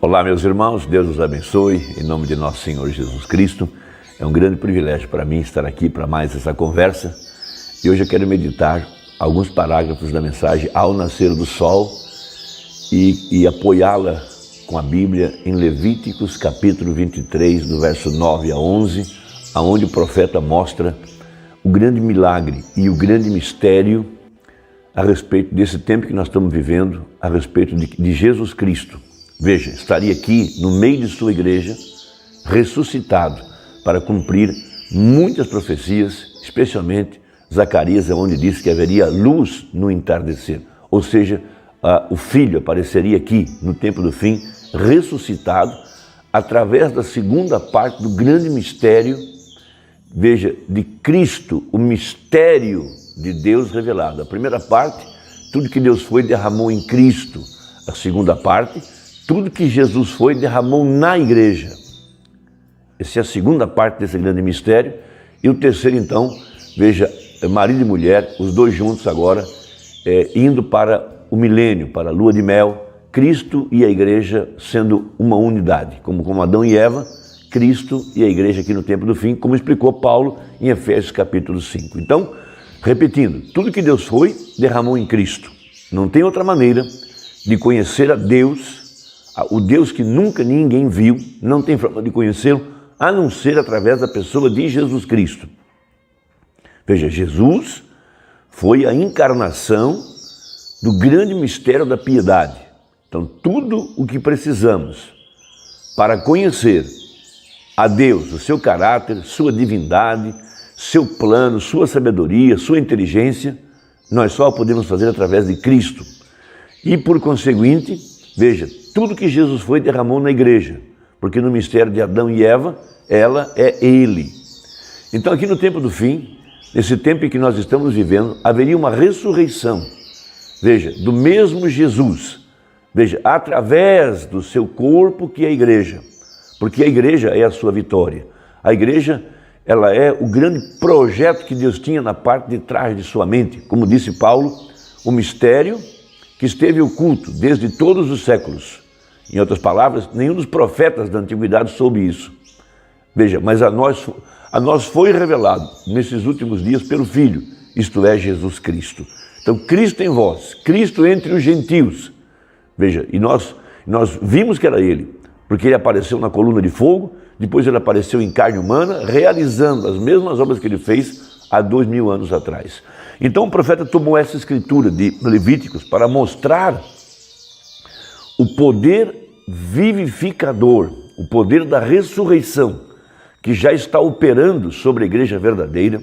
Olá, meus irmãos, Deus os abençoe, em nome de nosso Senhor Jesus Cristo. É um grande privilégio para mim estar aqui para mais essa conversa. E hoje eu quero meditar alguns parágrafos da mensagem Ao Nascer do Sol e apoiá-la com a Bíblia em Levíticos capítulo 23, do verso 9 a 11, onde o profeta mostra o grande milagre e o grande mistério a respeito desse tempo que nós estamos vivendo, a respeito de Jesus Cristo. Veja, estaria aqui no meio de sua igreja, ressuscitado, para cumprir muitas profecias, especialmente Zacarias, onde diz que haveria luz no entardecer. Ou seja, o Filho apareceria aqui no tempo do fim, ressuscitado, através da segunda parte do grande mistério, veja, de Cristo, o mistério de Deus revelado. A primeira parte, tudo que Deus foi, derramou em Cristo. A segunda parte, tudo que Jesus foi, derramou na igreja. Essa é a segunda parte desse grande mistério. E o terceiro, então, veja, marido e mulher, os dois juntos agora, indo para o milênio, para a lua de mel, Cristo e a igreja sendo uma unidade, como Adão e Eva, Cristo e a igreja aqui no tempo do fim, como explicou Paulo em Efésios capítulo 5. Então, repetindo, tudo que Deus foi, derramou em Cristo. Não tem outra maneira de conhecer a Deus, o Deus que nunca ninguém viu, não tem forma de conhecê-lo, a não ser através da pessoa de Jesus Cristo. Veja, Jesus foi a encarnação do grande mistério da piedade. Então, tudo o que precisamos para conhecer a Deus, o seu caráter, sua divindade, seu plano, sua sabedoria, sua inteligência, nós só podemos fazer através de Cristo. E, por conseguinte, veja, tudo que Jesus foi derramou na igreja, porque no mistério de Adão e Eva, ela é Ele. Então, aqui no tempo do fim, nesse tempo em que nós estamos vivendo, haveria uma ressurreição, veja, do mesmo Jesus, veja, através do seu corpo que é a igreja, porque a igreja é a sua vitória. A igreja, ela é o grande projeto que Deus tinha na parte de trás de sua mente. Como disse Paulo, o mistério que esteve oculto desde todos os séculos. Em outras palavras, nenhum dos profetas da antiguidade soube isso. Veja, mas a nós foi revelado nesses últimos dias pelo Filho, isto é, Jesus Cristo. Então, Cristo em vós, Cristo entre os gentios. Veja, e nós vimos que era Ele, porque Ele apareceu na coluna de fogo, depois Ele apareceu em carne humana, realizando as mesmas obras que Ele fez há 2000 anos atrás. Então o profeta tomou essa escritura de Levíticos para mostrar o poder vivificador, o poder da ressurreição, que já está operando sobre a igreja verdadeira.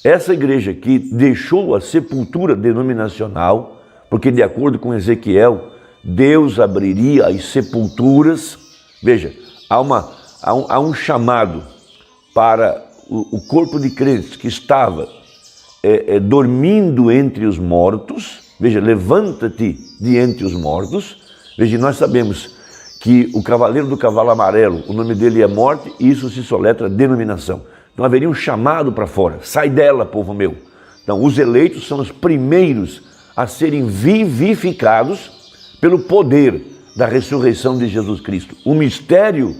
Essa igreja que deixou a sepultura denominacional, porque de acordo com Ezequiel, Deus abriria as sepulturas. Veja, há um chamado para o corpo de crentes que estava dormindo entre os mortos. Veja, levanta-te de entre os mortos. Veja, nós sabemos que o cavaleiro do cavalo amarelo, o nome dele é morte, e isso se soletra denominação. Então haveria um chamado para fora, sai dela, povo meu. Então os eleitos são os primeiros a serem vivificados pelo poder da ressurreição de Jesus Cristo. O mistério,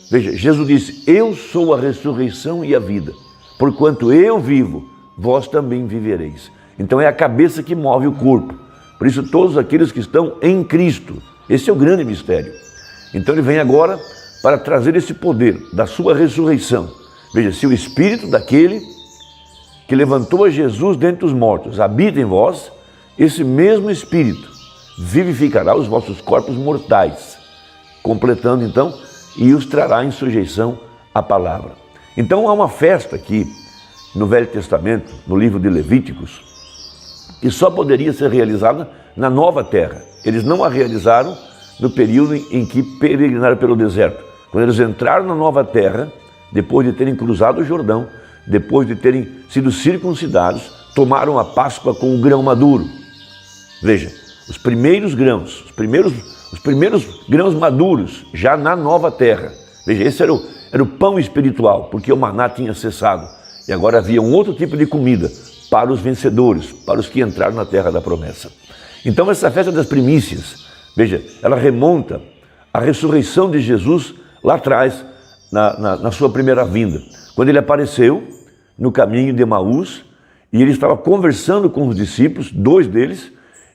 veja, Jesus disse, eu sou a ressurreição e a vida. Porquanto eu vivo, vós também vivereis. Então é a cabeça que move o corpo. Por isso todos aqueles que estão em Cristo, esse é o grande mistério. Então ele vem agora para trazer esse poder da sua ressurreição. Veja, se o Espírito daquele que levantou a Jesus dentre os mortos habita em vós, esse mesmo Espírito vivificará os vossos corpos mortais, completando então, e os trará em sujeição à palavra. Então há uma festa aqui no Velho Testamento, no livro de Levíticos, que só poderia ser realizada na nova terra. Eles não a realizaram no período em que peregrinaram pelo deserto. Quando eles entraram na nova terra, depois de terem cruzado o Jordão, depois de terem sido circuncidados, tomaram a Páscoa com o grão maduro. Veja, os primeiros grãos, os primeiros grãos maduros, já na nova terra. Veja, esse era o pão espiritual, porque o maná tinha cessado. E agora havia um outro tipo de comida para os vencedores, para os que entraram na terra da promessa. Então essa festa das primícias, veja, ela remonta a ressurreição de Jesus lá atrás, na sua primeira vinda. Quando ele apareceu no caminho de Emaús, e ele estava conversando com os discípulos, 2 deles,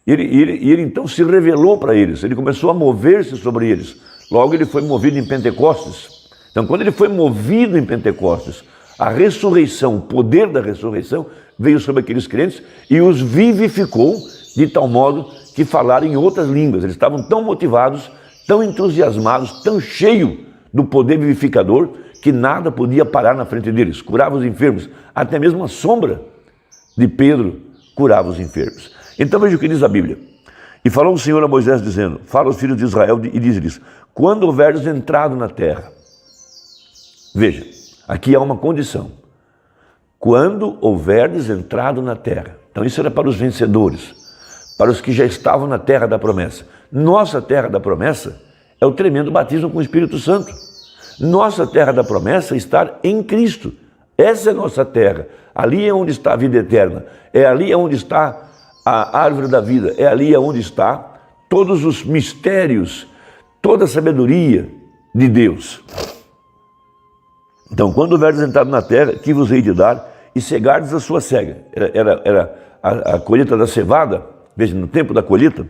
e ele então se revelou para eles, ele começou a mover-se sobre eles. Logo ele foi movido em Pentecostes. Então quando ele foi movido em Pentecostes, a ressurreição, o poder da ressurreição veio sobre aqueles crentes e os vivificou de tal modo que falaram em outras línguas. Eles estavam tão motivados, tão entusiasmados, tão cheios do poder vivificador, que nada podia parar na frente deles. Curava os enfermos, até mesmo a sombra de Pedro curava os enfermos. Então veja o que diz a Bíblia. E falou o Senhor a Moisés dizendo, fala aos filhos de Israel e diz-lhes, quando houveres entrado na terra, veja, aqui há uma condição, quando houveres entrado na terra. Então isso era para os vencedores, para os que já estavam na terra da promessa. Nossa terra da promessa é o tremendo batismo com o Espírito Santo. Nossa terra da promessa é estar em Cristo. Essa é a nossa terra. Ali é onde está a vida eterna. É ali onde está a árvore da vida. É ali onde está todos os mistérios, toda a sabedoria de Deus. Então, quando houveres entrado na terra, que vos hei de dar, e cegardes a sua cega. Era a colheita da cevada, veja, no tempo da colheita,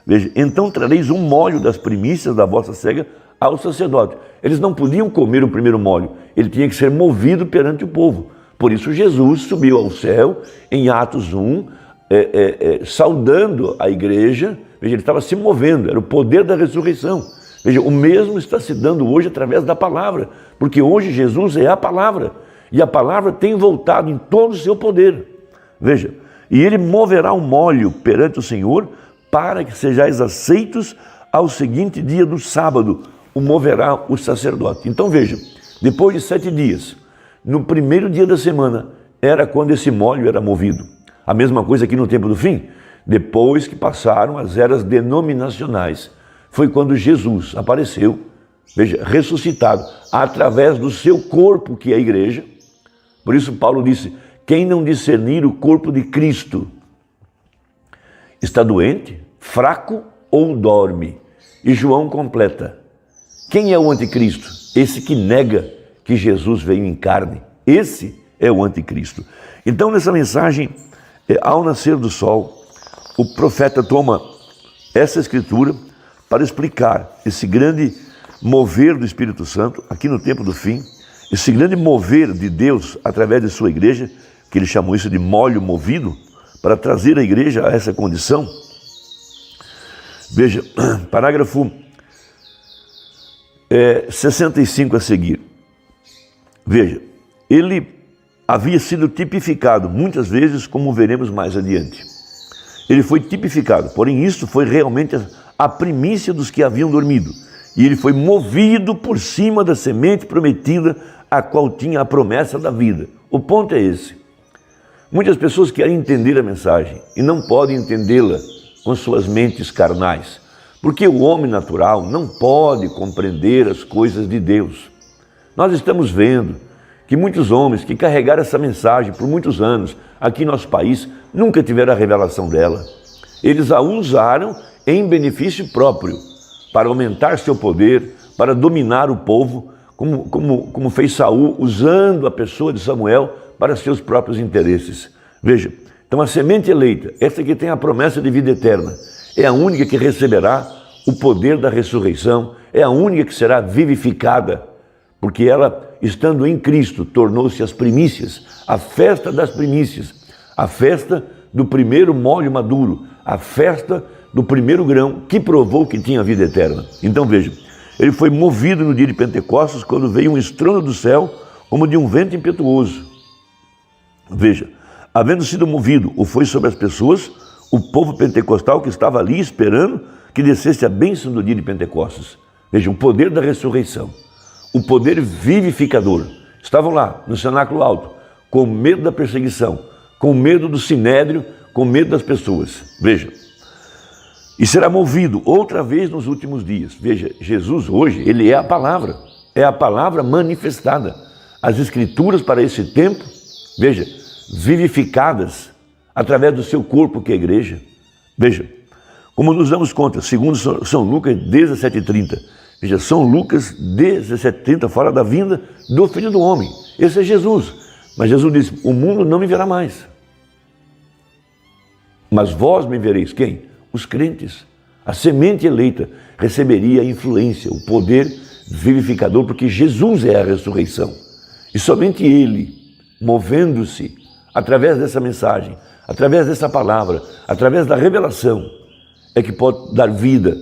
veja, então trareis um molho das primícias da vossa cega ao sacerdote. Eles não podiam comer o primeiro molho, ele tinha que ser movido perante o povo. Por isso Jesus subiu ao céu em Atos 1, saudando a igreja. Veja, ele estava se movendo, era o poder da ressurreição. Veja, o mesmo está se dando hoje através da palavra, porque hoje Jesus é a palavra, e a palavra tem voltado em todo o seu poder. Veja, e ele moverá um molho perante o Senhor, para que sejais aceitos ao seguinte dia do sábado, o moverá o sacerdote. Então veja, depois de 7 dias, no primeiro dia da semana, era quando esse molho era movido. A mesma coisa aqui no tempo do fim, depois que passaram as eras denominacionais, foi quando Jesus apareceu, veja, ressuscitado, através do seu corpo, que é a igreja. Por isso Paulo disse, quem não discernir o corpo de Cristo está doente, fraco ou dorme. E João completa, quem é o anticristo? Esse que nega que Jesus veio em carne. Esse é o anticristo. Então nessa mensagem, ao nascer do sol, o profeta toma essa escritura para explicar esse grande mover do Espírito Santo, aqui no tempo do fim, esse grande mover de Deus através de sua igreja, que ele chamou isso de molho movido, para trazer a igreja a essa condição. Veja, parágrafo 65 a seguir. Veja, ele havia sido tipificado muitas vezes, como veremos mais adiante. Ele foi tipificado, porém isso foi realmente a primícia dos que haviam dormido. E ele foi movido por cima da semente prometida, a qual tinha a promessa da vida. O ponto é esse. Muitas pessoas querem entender a mensagem e não podem entendê-la com suas mentes carnais, porque o homem natural não pode compreender as coisas de Deus. Nós estamos vendo que muitos homens que carregaram essa mensagem por muitos anos aqui em nosso país nunca tiveram a revelação dela. Eles a usaram em benefício próprio, para aumentar seu poder, para dominar o povo, como fez Saul, usando a pessoa de Samuel para seus próprios interesses. Veja, então a semente eleita, essa que tem a promessa de vida eterna, é a única que receberá o poder da ressurreição, é a única que será vivificada, porque ela, estando em Cristo, tornou-se as primícias, a festa das primícias, a festa do primeiro molho maduro, a festa do primeiro grão que provou que tinha vida eterna. Então veja, ele foi movido no dia de Pentecostes, quando veio um estrondo do céu, como de um vento impetuoso. Veja, havendo sido movido, o foi sobre as pessoas, o povo pentecostal que estava ali esperando que descesse a bênção do dia de Pentecostes. Veja, o poder da ressurreição, o poder vivificador. Estavam lá, no cenáculo alto, com medo da perseguição, com medo do sinédrio, com medo das pessoas. Veja, e será movido outra vez nos últimos dias. Veja, Jesus hoje, ele é a palavra manifestada. As escrituras para esse tempo, veja, vivificadas através do seu corpo que é a igreja. Veja, como nos damos conta, segundo São Lucas 17:30, Veja, São Lucas 17:30 fala da vinda do Filho do Homem. Esse é Jesus. Mas Jesus disse, o mundo não me verá mais. Mas vós me vereis. Quem? Os crentes. A semente eleita receberia a influência, o poder vivificador, porque Jesus é a ressurreição. E somente Ele, movendo-se através dessa mensagem, através dessa palavra, através da revelação, é que pode dar vida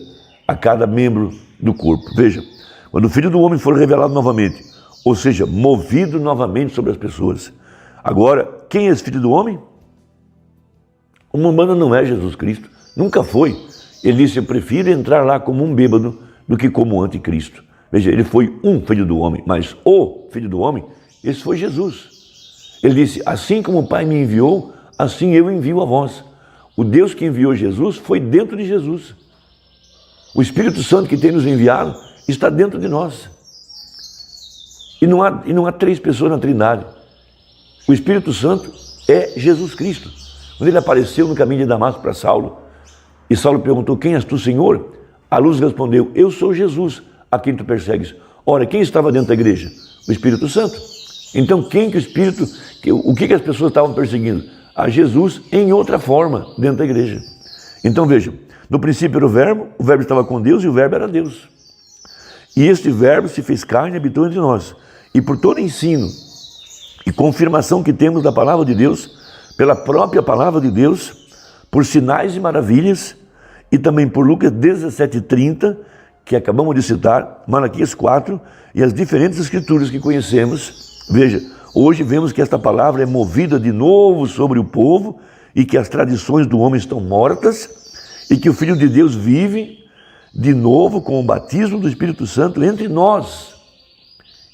a cada membro do corpo. Veja, quando o Filho do Homem for revelado novamente, ou seja, movido novamente sobre as pessoas. Agora, quem é esse Filho do Homem? O humano não é Jesus Cristo, nunca foi. Ele disse, eu prefiro entrar lá como um bêbado do que como um anticristo. Veja, ele foi um Filho do Homem, mas o Filho do Homem, esse foi Jesus. Ele disse, assim como o Pai me enviou, assim eu envio a vós. O Deus que enviou Jesus foi dentro de Jesus. O Espírito Santo que tem nos enviado está dentro de nós. E não há três pessoas na Trindade. O Espírito Santo é Jesus Cristo. Quando ele apareceu no caminho de Damasco para Saulo, e Saulo perguntou, quem és tu, Senhor? A luz respondeu, eu sou Jesus, a quem tu persegues. Ora, quem estava dentro da igreja? O Espírito Santo. Então, o que as pessoas estavam perseguindo? A Jesus em outra forma, dentro da igreja. Então, veja, no princípio era o Verbo estava com Deus e o Verbo era Deus. E este Verbo se fez carne e habitou entre nós. E por todo ensino e confirmação que temos da palavra de Deus, pela própria palavra de Deus, por sinais e maravilhas, e também por Lucas 17:30, que acabamos de citar, Malaquias 4, e as diferentes escrituras que conhecemos. Veja, hoje vemos que esta palavra é movida de novo sobre o povo, e que as tradições do homem estão mortas, e que o Filho de Deus vive de novo com o batismo do Espírito Santo entre nós,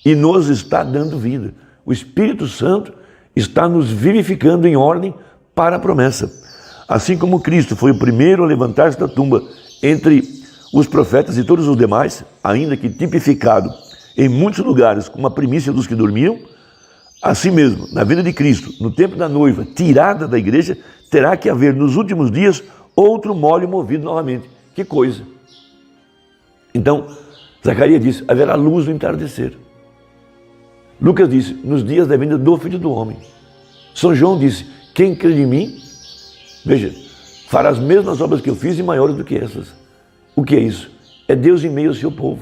e nos está dando vida. O Espírito Santo está nos vivificando em ordem para a promessa. Assim como Cristo foi o primeiro a levantar-se da tumba entre os profetas e todos os demais, ainda que tipificado em muitos lugares como a primícia dos que dormiam, assim mesmo, na vida de Cristo, no tempo da noiva, tirada da igreja, terá que haver nos últimos dias outro molho movido novamente. Que coisa! Então, Zacarias disse, haverá luz no entardecer. Lucas disse, nos dias da vinda do Filho do Homem. São João disse, quem crê em mim, veja, fará as mesmas obras que eu fiz e maiores do que essas. O que é isso? É Deus em meio ao seu povo.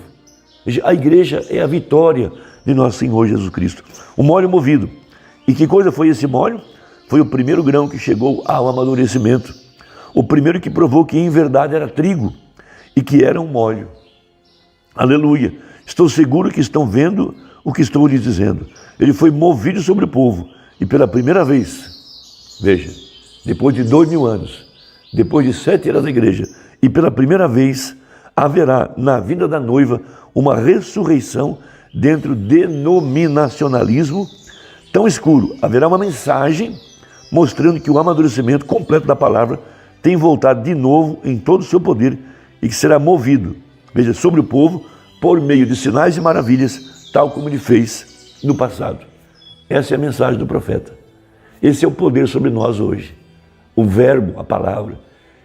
Veja, a igreja é a vitória de nosso Senhor Jesus Cristo. O molho movido. E que coisa foi esse molho? Foi o primeiro grão que chegou ao amadurecimento. O primeiro que provou que em verdade era trigo e que era um molho. Aleluia! Estou seguro que estão vendo o que estou lhes dizendo. Ele foi movido sobre o povo e pela primeira vez, veja, depois de 2000 anos, depois de 7 eras da igreja, e pela primeira vez haverá na vinda da noiva uma ressurreição dentro do denominacionalismo tão escuro. Haverá uma mensagem mostrando que o amadurecimento completo da palavra tem voltado de novo em todo o seu poder e que será movido, veja, sobre o povo por meio de sinais e maravilhas, tal como ele fez no passado. Essa é a mensagem do profeta. Esse é o poder sobre nós hoje. O verbo, a palavra.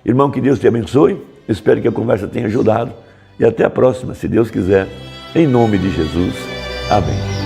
Irmão, que Deus te abençoe. Espero que a conversa tenha ajudado. E até a próxima, se Deus quiser. Em nome de Jesus. Amém.